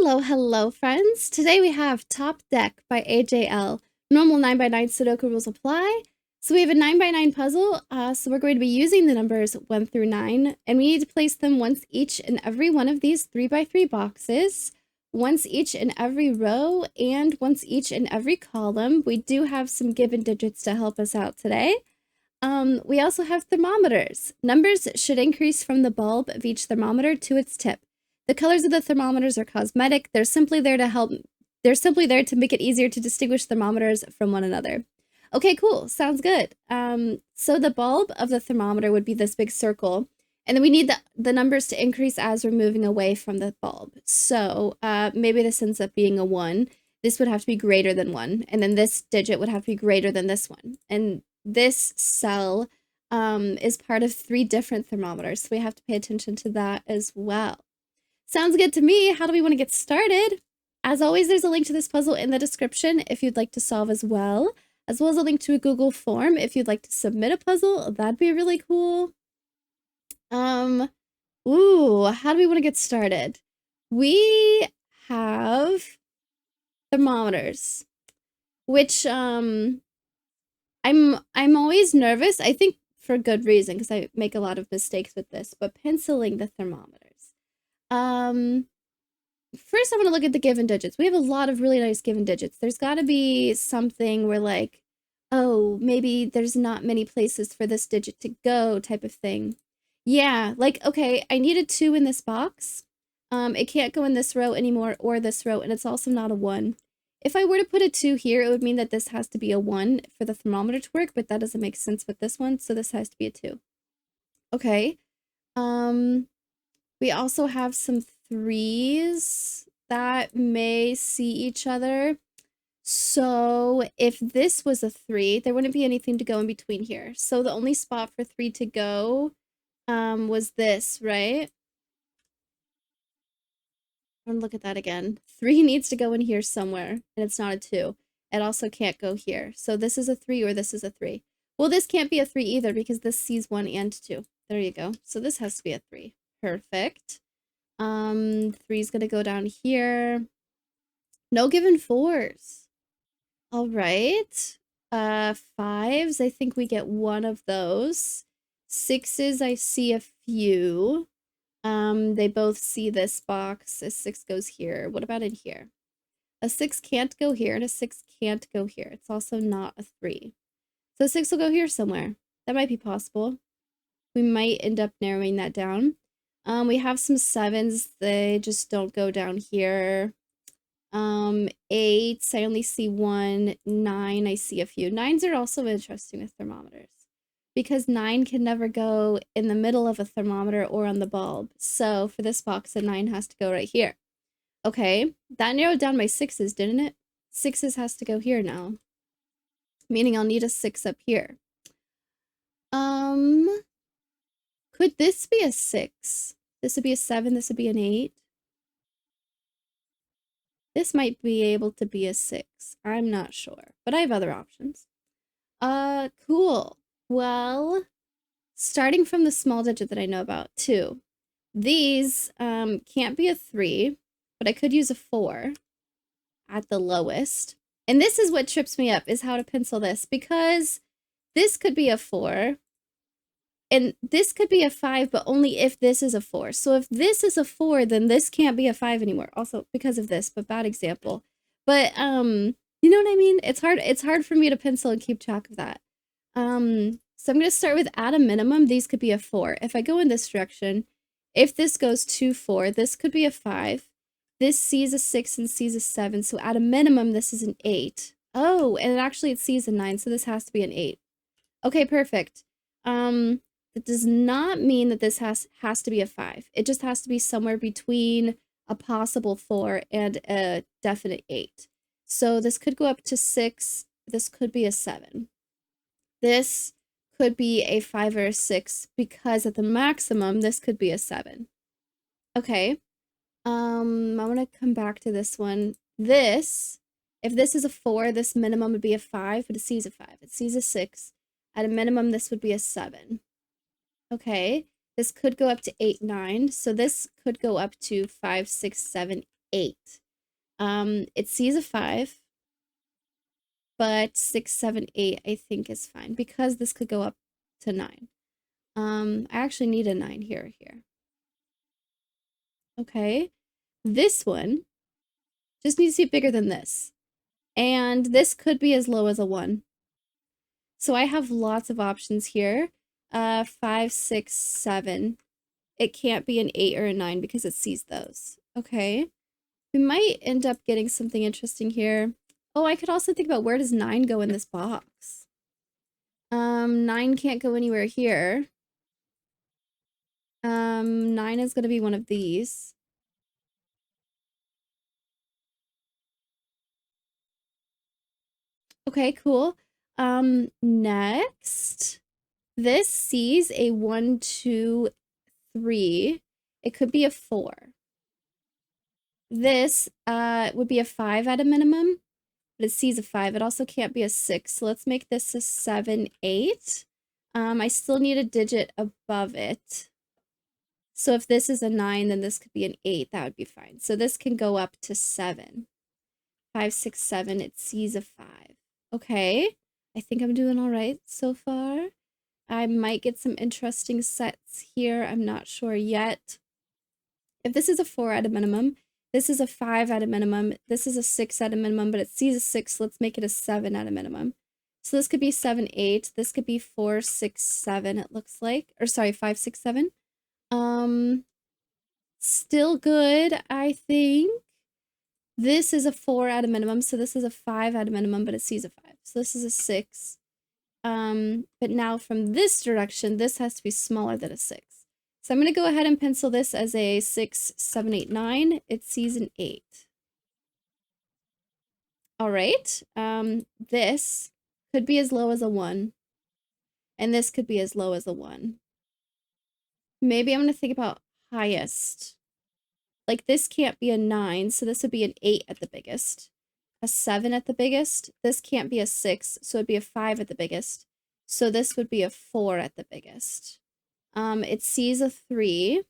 Hello, friends. Today we have Topdeck by AJL. Normal 9x9 Sudoku rules apply. So we have a 9x9 puzzle, so we're going to be using the numbers 1 through 9, and we need to place them once each in every one of these 3x3 boxes, once each in every row, and once each in every column. We do have some given digits to help us out today. We also have thermometers. Numbers should increase from the bulb of each thermometer to its tip. The colors of the thermometers are cosmetic. They're simply there to make it easier to distinguish thermometers from one another. Okay, cool. Sounds good. So the bulb of the thermometer would be this big circle, and then we need the numbers to increase as we're moving away from the bulb. So maybe this ends up being a 1. This would have to be greater than 1, and then this digit would have to be greater than this one. And this cell is part of 3 different thermometers, so we have to pay attention to that as well. Sounds good to me. How do we want to get started? As always, there's a link to this puzzle in the description if you'd like to solve as well as a link to a Google form if you'd like to submit a puzzle. That'd be really cool. How do we want to get started? We have thermometers, which I'm always nervous. I think for good reason, because I make a lot of mistakes with this, but penciling the thermometers. First I want to look at the given digits. We have a lot of really nice given digits. There's got to be something where like, oh, maybe there's not many places for this digit to go type of thing. Yeah, like, okay, I need a 2 in this box. It can't go in this row anymore or this row, and it's also not a 1. If I were to put a 2 here, it would mean that this has to be a 1 for the thermometer to work, but that doesn't make sense with this one, so this has to be a 2. Okay. We also have some 3s that may see each other. So if this was a 3, there wouldn't be anything to go in between here. So the only spot for 3 to go was this, right? I'm gonna look at that again. 3 needs to go in here somewhere, and it's not a 2. It also can't go here. So this is a 3 or this is a 3. Well, this can't be a 3 either because this sees 1 and 2. There you go. So this has to be a 3. Perfect. 3's gonna go down here. No given 4s. All right. 5s, I think we get 1 of those. 6s, I see a few. They both see this box. A 6 goes here. What about in here? A 6 can't go here, and a 6 can't go here. It's also not a 3. So 6 will go here somewhere. That might be possible. We might end up narrowing that down. We have some 7s. They just don't go down here. 8s, I only see 1. 9, I see a few. 9s are also interesting with thermometers because 9 can never go in the middle of a thermometer or on the bulb. So for this box, a 9 has to go right here. Okay, that narrowed down my 6s, didn't it? 6s has to go here now, meaning I'll need a 6 up here. Could this be a 6? This would be a 7, this would be an 8. This might be able to be a 6. I'm not sure, but I have other options. Cool. Well, starting from the small digit that I know about, 2. These can't be a 3, but I could use a 4 at the lowest. And this is what trips me up, is how to pencil this, because this could be a 4, and this could be a 5, but only if this is a 4. So if this is a 4, then this can't be a 5 anymore. Also because of this, but bad example. But you know what I mean? It's hard for me to pencil and keep track of that. So I'm going to start with at a minimum, these could be a 4. If I go in this direction, if this goes to 4, this could be a 5. This sees a 6 and sees a 7. So at a minimum, this is an 8. Oh, and actually it sees a 9, so this has to be an 8. Okay, perfect. That does not mean that this has to be a 5. It just has to be somewhere between a possible 4 and a definite 8. So this could go up to 6. This could be a 7. This could be a 5 or a 6 because at the maximum, this could be a 7. Okay. I want to come back to this one. This, if this is a 4, this minimum would be a 5, but it sees a 5. It sees a 6. At a minimum, this would be a 7. Okay, this could go up to 8, 9. So this could go up to 5, 6, 7, 8. It sees a 5, but 6, 7, 8 I think is fine because this could go up to 9. I actually need a 9 here. Okay. This one just needs to be bigger than this. And this could be as low as a 1. So I have lots of options here. 5, 6, 7. It can't be an 8 or a 9 because it sees those. Okay. We might end up getting something interesting here. Oh, I could also think about where does 9 go in this box? 9 can't go anywhere here. 9 is going to be one of these. Okay, cool. Next, this sees a 1, 2, 3. It could be a 4. This would be a 5 at a minimum, but it sees a 5. It also can't be a 6. So let's make this a 7, 8. I still need a digit above it. So if this is a 9, then this could be an 8. That would be fine. So this can go up to 7. 5, 6, 7. It sees a 5. Okay. I think I'm doing all right so far. I might get some interesting sets here. I'm not sure yet. If this is a 4 at a minimum, this is a 5 at a minimum, this is a 6 at a minimum, but it sees a 6, so let's make it a 7 at a minimum. So this could be 7, 8. This could be 4, 6, 7, it looks like. Or sorry, 5, 6, 7. Still good, I think. This is a 4 at a minimum, so this is a 5 at a minimum, but it sees a 5. So this is a 6. But now from this direction, this has to be smaller than a 6. So I'm going to go ahead and pencil this as a 6, 7, 8, 9. It sees an 8. All right. This could be as low as a 1. And this could be as low as a 1. Maybe I'm going to think about highest. Like this can't be a 9, so this would be an 8 at the biggest. A 7 at the biggest. This can't be a 6, so it'd be a 5 at the biggest. So this would be a 4 at the biggest. It sees a 3,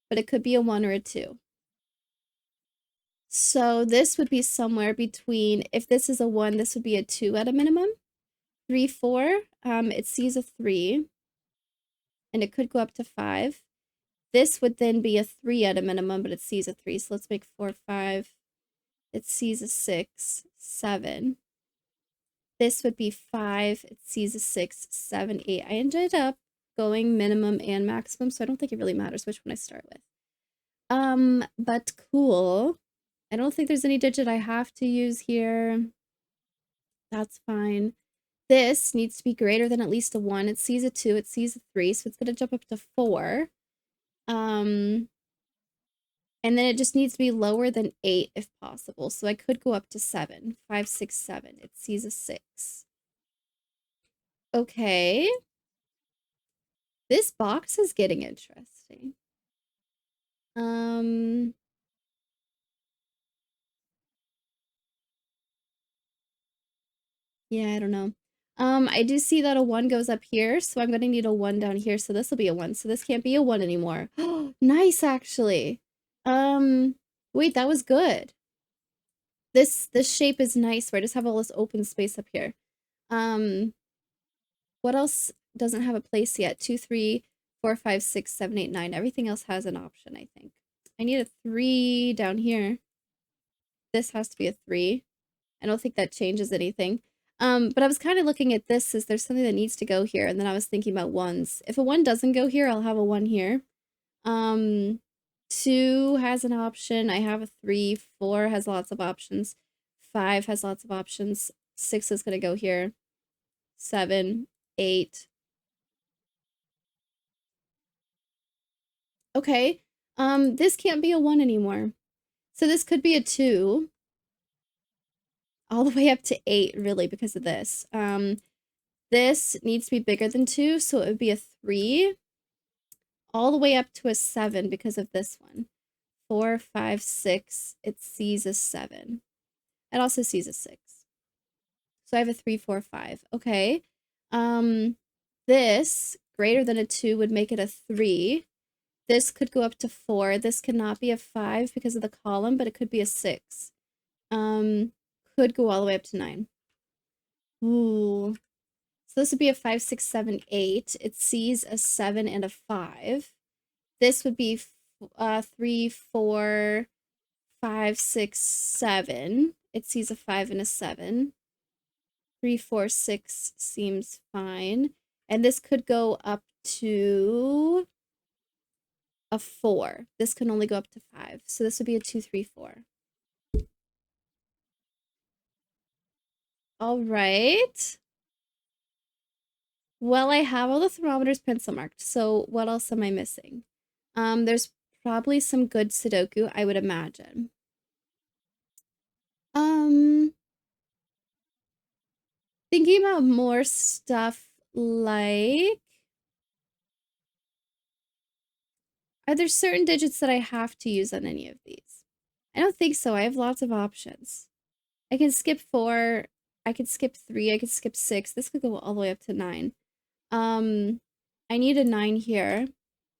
but it could be a 1 or a 2. So this would be somewhere between, if this is a 1, this would be a 2 at a minimum. 3, 4, it sees a 3, and it could go up to 5. This would then be a 3 at a minimum, but it sees a 3. So let's make 4, 5. It sees a 6, 7. This would be 5. It sees a 6, 7, 8. I ended up going minimum and maximum, so I don't think it really matters which one I start with. But cool. I don't think there's any digit I have to use here. That's fine. This needs to be greater than at least a 1. It sees a 2. It sees a 3. So it's going to jump up to 4. And then it just needs to be lower than 8 if possible. So I could go up to 7. 5, 6, 7. It sees a 6. Okay. This box is getting interesting. Yeah, I don't know. I do see that a 1 goes up here, so I'm gonna need a 1 down here, so this will be a 1. So this can't be a 1 anymore. Nice, actually. Wait, that was good. This shape is nice, where I just have all this open space up here. What else doesn't have a place yet? 2, 3, 4, 5, 6, 7, 8, 9. Everything else has an option, I think. I need a 3 down here. This has to be a 3. I don't think that changes anything. But I was kind of looking at this as there's something that needs to go here, and then I was thinking about 1s. If a 1 doesn't go here, I'll have a 1 here. 2 has an option. I have a 3. 4 has lots of options. 5 has lots of options. 6 is going to go here. 7, 8. Okay. This can't be a 1 anymore. So this could be a 2. All the way up to 8, really, because of this. This needs to be bigger than 2, so it would be a 3. All the way up to a 7 because of this one. 4, 5, 6. It sees a 7. It also sees a 6. So I have a 3, 4, 5. Okay. This greater than a 2 would make it a 3. This could go up to 4. This cannot be a 5 because of the column, but it could be a 6. Could go all the way up to 9. Ooh. So this would be a 5, 6, 7, 8. It sees a 7 and a 5. This would be 3, 4, 5, 6, 7. It sees a 5 and a 7. 3, 4, 6 seems fine. And this could go up to a 4. This can only go up to 5. So this would be a 2, 3, 4. All right. Well, I have all the thermometers pencil marked. So what else am I missing? There's probably some good Sudoku, I would imagine. Thinking about more stuff like, are there certain digits that I have to use on any of these? I don't think so. I have lots of options. I can skip 4. I could skip 3. I could skip 6. This could go all the way up to 9. I need a 9 here.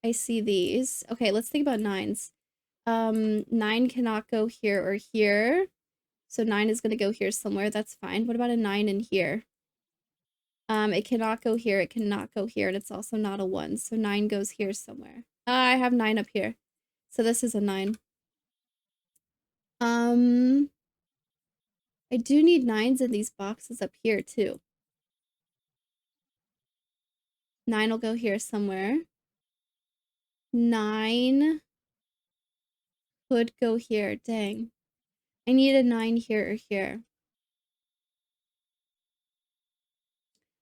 I see these. Okay, let's think about 9s. 9 cannot go here or here. So 9 is going to go here somewhere. That's fine. What about a 9 in here? It cannot go here. It cannot go here. And it's also not a 1. So 9 goes here somewhere. I have 9 up here. So this is a 9. I do need 9s in these boxes up here too. 9 will go here somewhere. 9 could go here. Dang. I need a 9 here or here.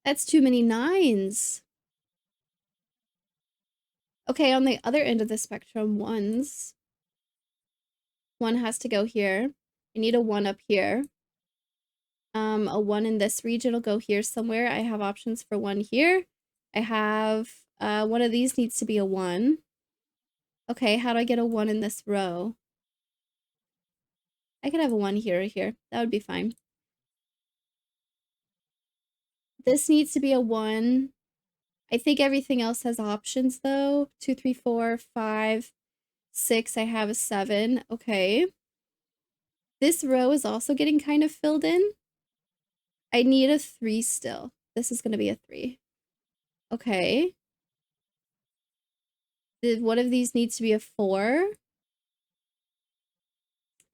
That's too many 9s. Okay, on the other end of the spectrum, 1s. 1 has to go here. I need a 1 up here. A 1 in this region will go here somewhere. I have options for 1 here. I have, one of these needs to be a 1. Okay, how do I get a 1 in this row? I could have a 1 here or here. That would be fine. This needs to be a 1. I think everything else has options though. 2, 3, 4, 5, 6. I have a 7. Okay. This row is also getting kind of filled in. I need a 3 still. This is going to be a 3. Okay. One of these needs to be a 4.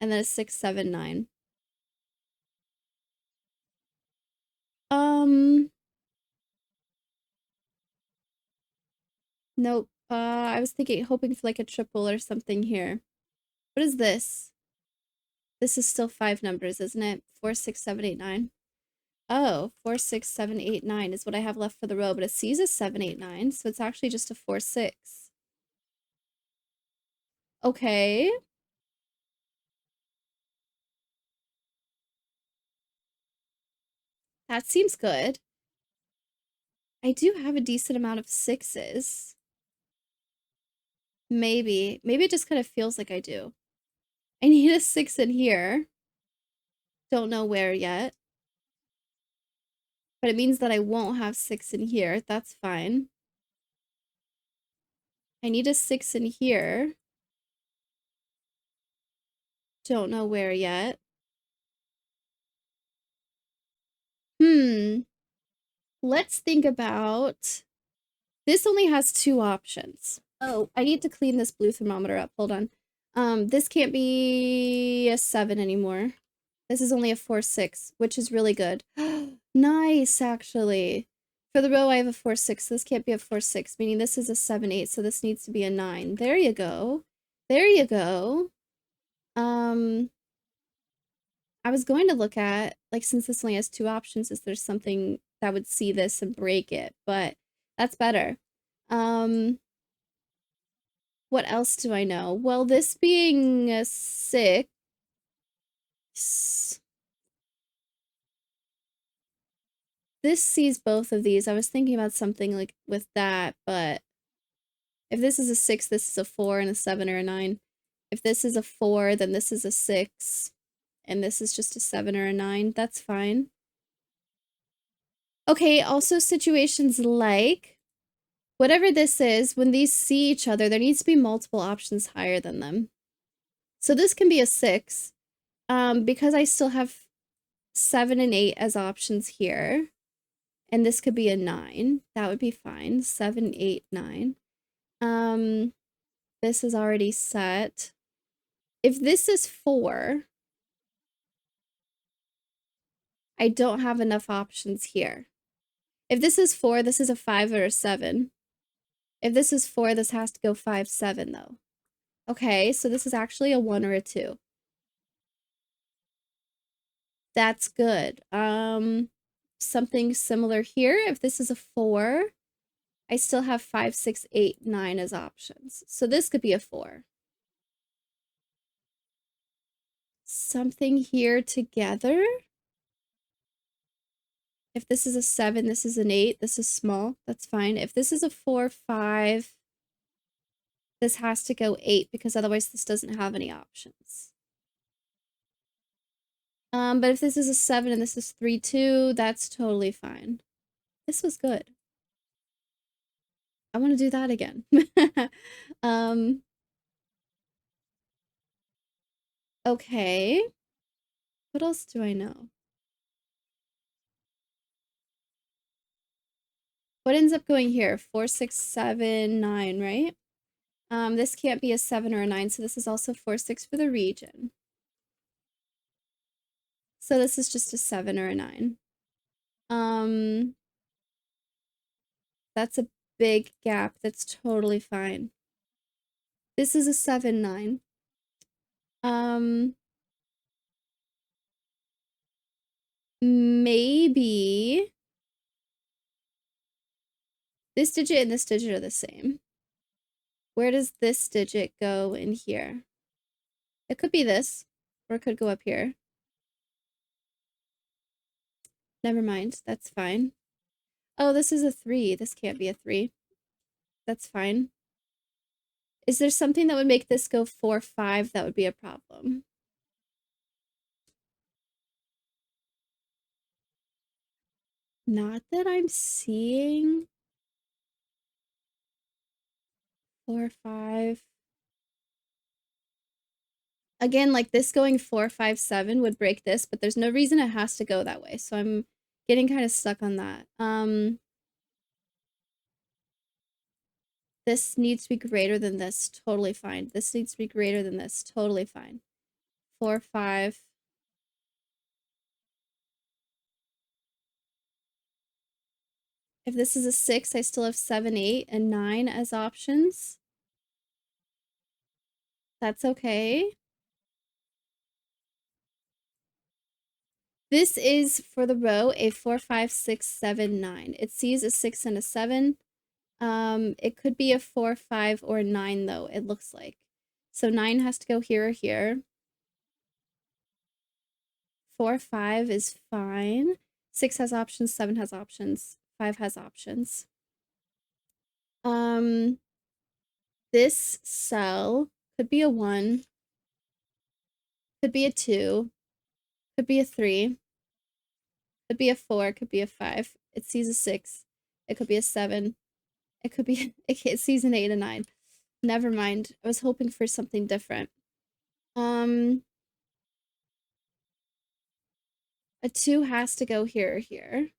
And then a 6, 7, 9. Nope. I was hoping for like a triple or something here. What is this? This is still 5 numbers, isn't it? 4, 6, 7, 8, 9. Oh, 4, 6, 7, 8, 9 is what I have left for the row, but it sees a 7, 8, 9, so it's actually just a 4, 6. Okay. That seems good. I do have a decent amount of 6s. Maybe. Maybe it just kind of feels like I do. I need a 6 in here. Don't know where yet. But it means that I won't have 6 in here. That's fine. I need a 6 in here. Don't know where yet. Let's think about... This only has 2 options. Oh, I need to clean this blue thermometer up. Hold on. This can't be a 7 anymore. This is only a 4, 6, which is really good. Nice, actually. For the row, I have a 4, 6. This can't be a 4, 6, meaning this is a 7, 8, so this needs to be a 9. There you go. There you go. I was going to look at, like, since this only has 2 options, is there something that would see this and break it? But that's better. What else do I know? Well, this being a 6... This sees both of these. I was thinking about something like with that, but if this is a 6, this is a 4 and a 7 or a 9. If this is a 4, then this is a 6, and this is just a 7 or a 9. That's fine. Okay, also situations like Whatever this is, when these see each other, there needs to be multiple options higher than them. So this can be a 6. Because I still have 7 and 8 as options here. And this could be a 9. That would be fine. 7, 8, 9. This is already set. If this is 4, I don't have enough options here. If this is 4, this is a 5 or a 7. If this is 4, this has to go 5, 7, though. Okay, so this is actually a 1 or a 2. That's good. Something similar here. If this is a 4, I still have 5, 6, 8, 9 as options. So this could be a 4. Something here together. If this is a 7, this is an 8, this is small. That's fine. If this is a 4, 5, this has to go 8 because otherwise this doesn't have any options. But if this is a 7 and this is 3, 2, that's totally fine. This was good. I want to do that again. Okay. What else do I know? What ends up going here? 4, 6, 7, 9, right? This can't be a 7 or a 9, so this is also 4, 6 for the region. So this is just a 7 or a 9. That's a big gap. That's totally fine. This is a 7, 9. Maybe this digit and this digit are the same. Where does this digit go in here? It could be this, or it could go up here. Never mind, that's fine. Oh, this is a 3. This can't be a 3. That's fine. Is there something that would make this go 4, 5? That would be a problem. Not that I'm seeing. 4, 5. Again, like this going 4, 5, 7 would break this, but there's no reason it has to go that way. So I'm getting kind of stuck on that. This needs to be greater than this. Totally fine. This needs to be greater than this. Totally fine. 4, 5. If this is a 6, I still have 7, 8, and 9 as options. That's okay. This is, for the row, a 4, 5, 6, 7, 9. It sees a 6 and a 7. It could be a 4, 5, or 9, though, it looks like. So 9 has to go here or here. 4, 5 is fine. 6 has options, 7 has options, 5 has options. This cell could be a 1, could be a 2, could be a 3, could be a 4, could be a 5. It sees a 6. It could be a 7. It could be, it sees an 8 and 9. Never mind. I was hoping for something different. A 2 has to go here or here.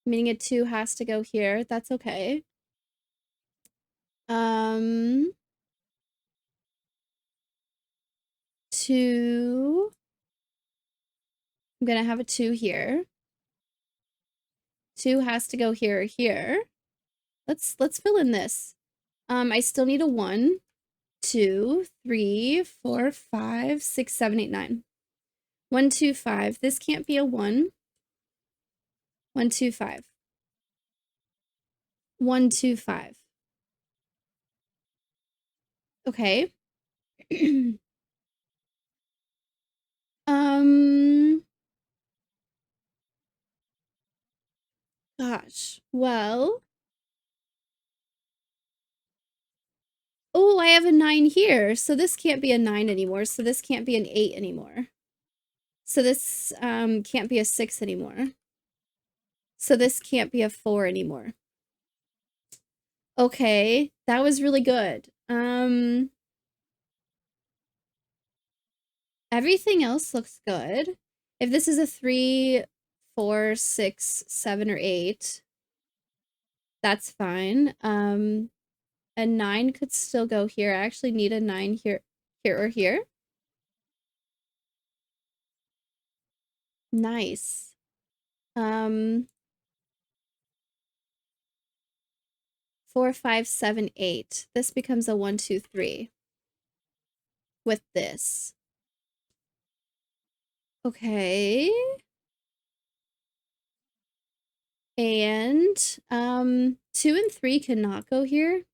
Meaning a 2 has to go here. That's okay. 2. I'm gonna have a 2 here. 2 has to go here or here. Let's fill in this. I still need a 1, 2, 3, 4, 5, 6, 7, 8, 9. 1, 2, 5. This can't be a 1. 1, 2, 5. 1, 2, 5. Okay. Gosh. Well. Oh, I have a 9 here. So this can't be a 9 anymore. So this can't be an 8 anymore. So this can't be a 6 anymore. So this can't be a 4 anymore. Okay, that was really good. Everything else looks good. If this is a 3, 4, 6, 7, or 8, that's fine. A 9 could still go here. I actually need a 9 here, or here. Nice. 4, 5, 7, 8. This becomes a 1, 2, 3 with this. Okay. And 2 and 3 cannot go here.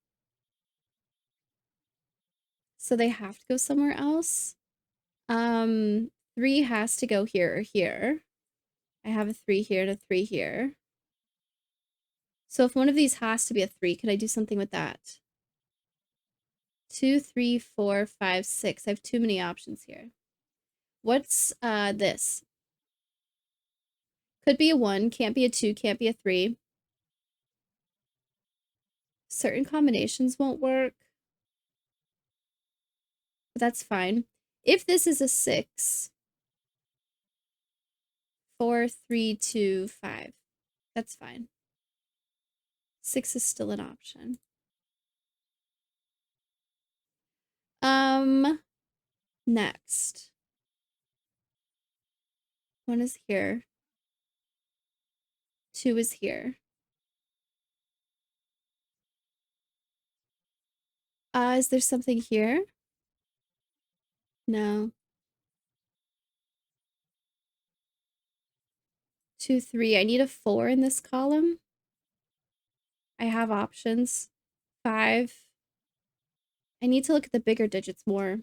So they have to go somewhere else. 3 has to go here or here. I have a 3 here and a 3 here. So if one of these has to be a 3, could I do something with that? 2, 3, 4, 5, 6. I have too many options here. What's this? Could be a 1, can't be a 2, can't be a 3. Certain combinations won't work, but that's fine. If this is a 6, 4, 3, 2, 5, that's fine. 6 is still an option. Next. 1 is here. 2 is here. Is there something here? No. 2, 3. I need a 4 in this column. I have options. 5. I need to look at the bigger digits more.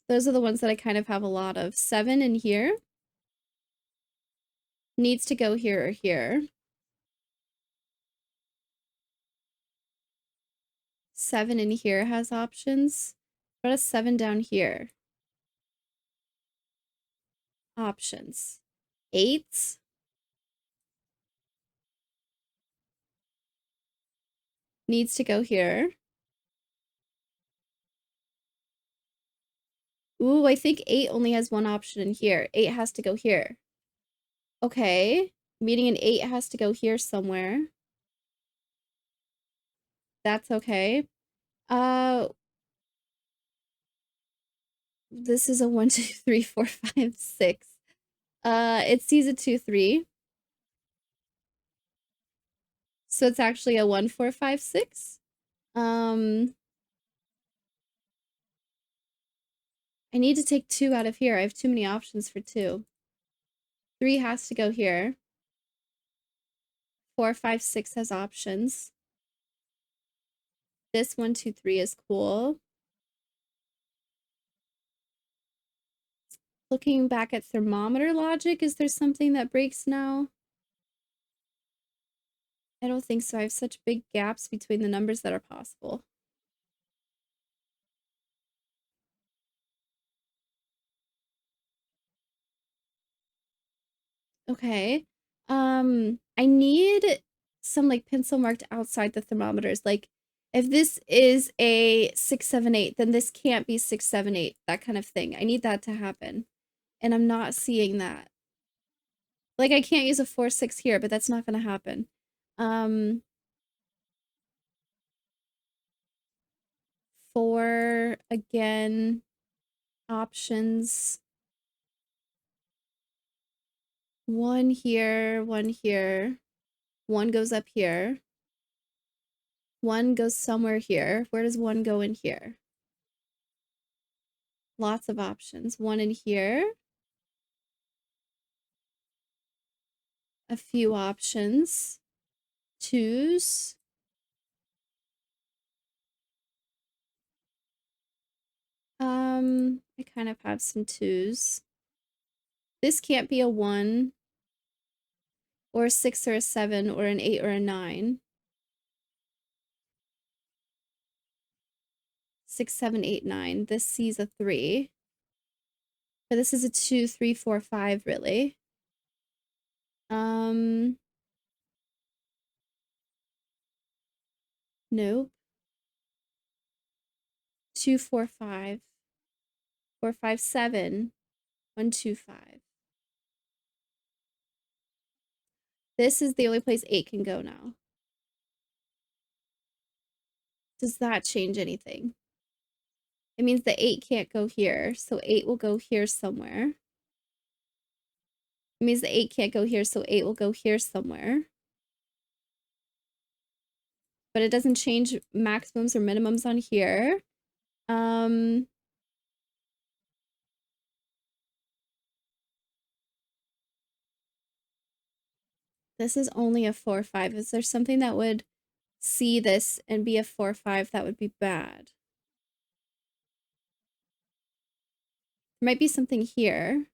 Those are the ones that I kind of have a lot of. 7 in here. Needs to go here or here. 7 in here has options. What is 7 down here? Options. 8. Needs to go here. Ooh, I think 8 only has one option in here. 8 has to go here. Okay. Meaning an 8 has to go here somewhere. That's okay. This is a 1, 2, 3, 4, 5, 6. It sees a 2, 3. So it's actually a 1, 4, 5, 6. I need to take 2 out of here. I have too many options for 2. 3 has to go here. 4, 5, 6 has options. This 1, 2, 3 is cool. Looking back at thermometer logic, is there something that breaks now? I don't think so. I have such big gaps between the numbers that are possible. Okay. I need some like pencil marked outside the thermometers. Like if this is a 6, 7, 8, then this can't be 6, 7, 8, that kind of thing. I need that to happen. And I'm not seeing that. Like I can't use a 4, 6 here, but that's not gonna happen. 4 again. Options. 1 here, 1 here. 1 goes up here. 1 goes somewhere here. Where does 1 go in here? Lots of options. 1 in here. A few options. 2s. I kind of have some 2s. This can't be a 1 or a 6 or a 7 or an 8 or a 9. 6, 7, 8, 9. This sees a 3. But this is a 2, 3, 4, 5, really. Nope. 2, 4, 5. 4, 5, 7. 1, 2, 5. This is the only place 8 can go now. Does that change anything? It means the 8 can't go here, so 8 will go here somewhere. It means the 8 can't go here, so 8 will go here somewhere. But it doesn't change maximums or minimums on here. This is only a 4, 5. Is there something that would see this and be a 4, 5 that would be bad? There might be something here.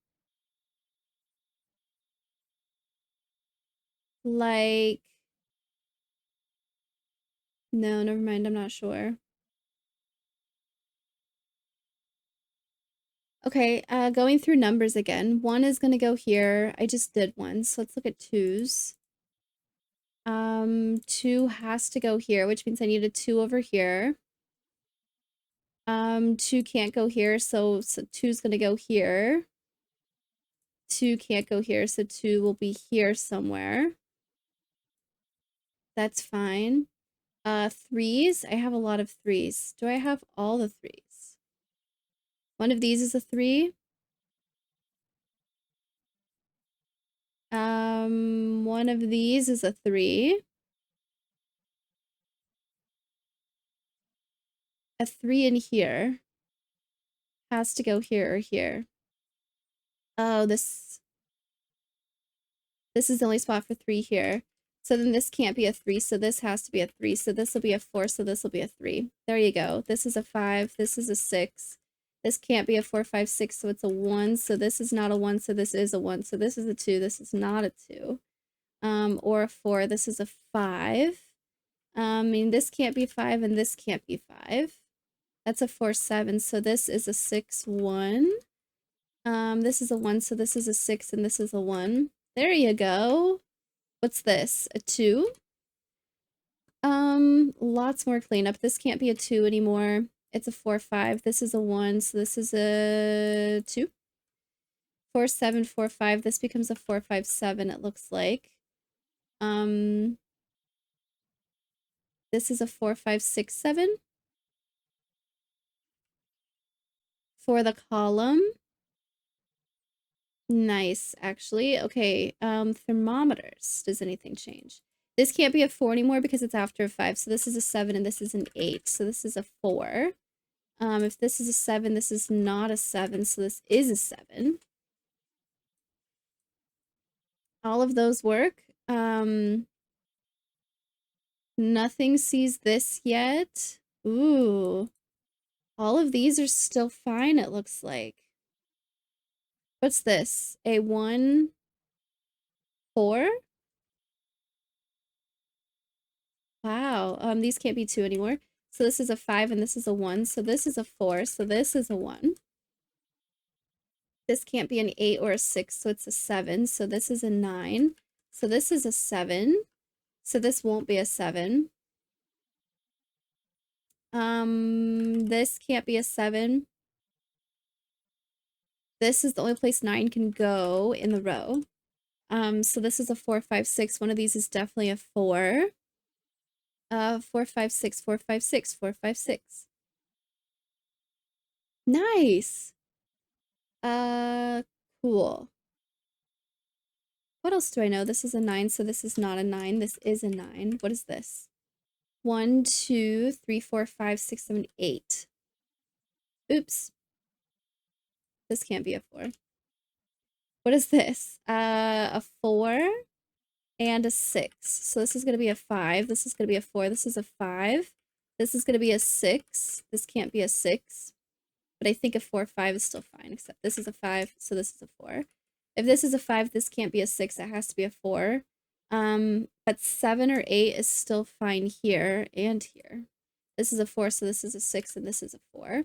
Like, no, never mind, I'm not sure. Okay, going through numbers again. 1 is gonna go here. I just did 1, so let's look at 2s. 2 has to go here, which means I need a 2 over here. 2 can't go here, so 2 is gonna go here. 2 can't go here, so 2 will be here somewhere. That's fine. 3s, I have a lot of 3s. Do I have all the 3s? One of these is a 3. One of these is a 3. A 3 in here has to go here or here. Oh, this is the only spot for 3 here. So then this can't be a 3, so this has to be a 3. So this will be a 4, so this will be a 3. There you go. This is a 5, this is a 6. This can't be a 4, 5, 6, so it's a 1. So this is not a 1, so this is a 1. So this is a 2, this is not a 2. Or a 4, this is a 5. I mean, this can't be 5, and this can't be 5. That's a 4, 7, so this is a 6, 1. This is a 1, so this is a 6, and this is a 1. There you go. What's this? A 2? Lots more cleanup. This can't be a 2 anymore. It's a 4, 5. This is a 1, so this is a 2. 4, 7, 4, 5. This becomes a 4, 5, 7, it looks like. This is a 4, 5, 6, 7. For the column. Nice, actually. Okay, thermometers. Does anything change? This can't be a 4 anymore because it's after a 5. So this is a 7 and this is an 8. So this is a 4. If this is a 7, this is not a 7. So this is a 7. All of those work. Nothing sees this yet. Ooh. All of these are still fine, it looks like. What's this? A 1, 4? Wow. These can't be 2 anymore. So this is a 5 and this is a 1. So this is a 4. So this is a 1. This can't be an 8 or a 6. So it's a 7. So this is a 9. So this is a 7. So this won't be a 7. This can't be a 7. This is the only place 9 can go in the row. So this is a 4, 5, 6. One of these is definitely a 4. 4, 5, 6, 4, 5, 6, 4, 5, 6. Nice. Cool. What else do I know? This is a 9, so this is not a 9. This is a 9. What is this? 1, 2, 3, 4, 5, 6, 7, 8. Oops. This can't be a 4. What is this? A 4 and a 6. So this is going to be a 5. This is going to be a 4. This is a 5. This is going to be a 6. This can't be a 6. But I think a 4, 5 is still fine, except this is a 5, so this is a 4. If this is a 5, this can't be a 6. It has to be a 4. But 7 or 8 is still fine here and here. This is a 4, so this is a 6, and this is a 4.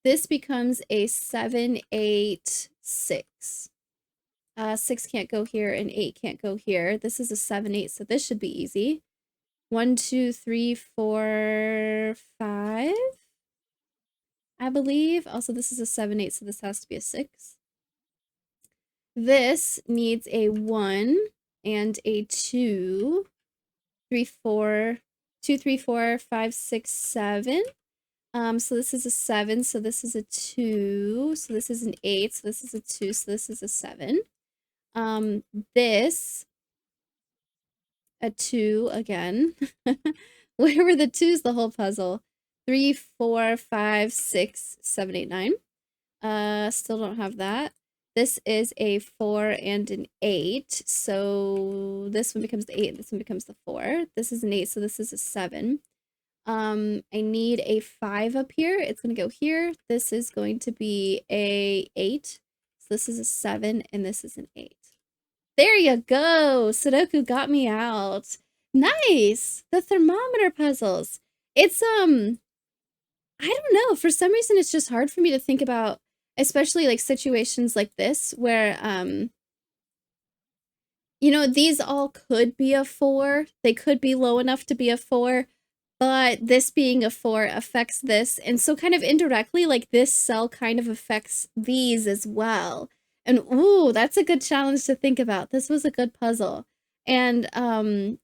This becomes a 7, 8, 6. 6 can't go here, and 8 can't go here. This is a 7, 8, so this should be easy. 1, 2, 3, 4, 5, I believe. Also, this is a 7, 8, so this has to be a 6. This needs a 1 and a 2, 3, 4, 2, 3, 4, 5, 6, 7. So this is a 7, so this is a 2, so this is an 8, so this is a 2, so this is a 7. This, a 2 again. Where were the 2's the whole puzzle? 3, 4, 5, 6, 7, 8, 9. Still don't have that. This is a 4 and an 8, so this one becomes the 8, and this one becomes the 4. This is an 8, so this is a 7. I need a 5 up here. It's gonna go here. This is going to be a 8. So this is a 7, and this is an 8. There you go! Sudoku got me out. Nice! The thermometer puzzles. It's, I don't know. For some reason, it's just hard for me to think about, especially, like, situations like this, where, you know, these all could be a 4. They could be low enough to be a 4, but this being a 4 affects this, and so kind of indirectly, like, this cell kind of affects these as well. And ooh, that's a good challenge to think about. This was a good puzzle. And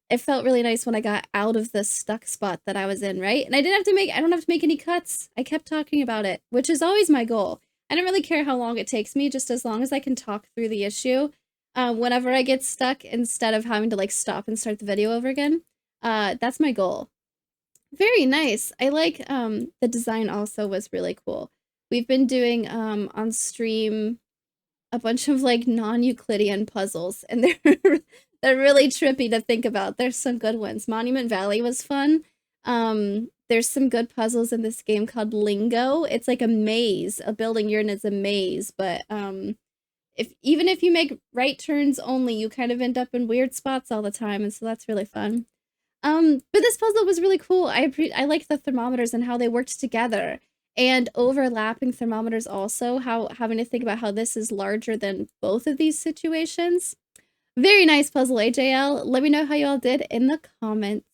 it felt really nice when I got out of the stuck spot that I was in, right? And I don't have to make any cuts. I kept talking about it, which is always my goal. I don't really care how long it takes me, just as long as I can talk through the issue whenever I get stuck, instead of having to like stop and start the video over again. That's my goal. Very nice. I like the design also was really cool. We've been doing on stream a bunch of like non-Euclidean puzzles, and they're really trippy to think about. There's some good ones. Monument Valley was fun. There's some good puzzles in this game called Lingo. It's like a maze. A building you're in is a maze, but even if you make right turns only, you kind of end up in weird spots all the time, and so that's really fun. But this puzzle was really cool. I like the thermometers and how they worked together, and overlapping thermometers also, how having to think about how this is larger than both of these situations. Very nice puzzle, AJL. Let me know how you all did in the comments.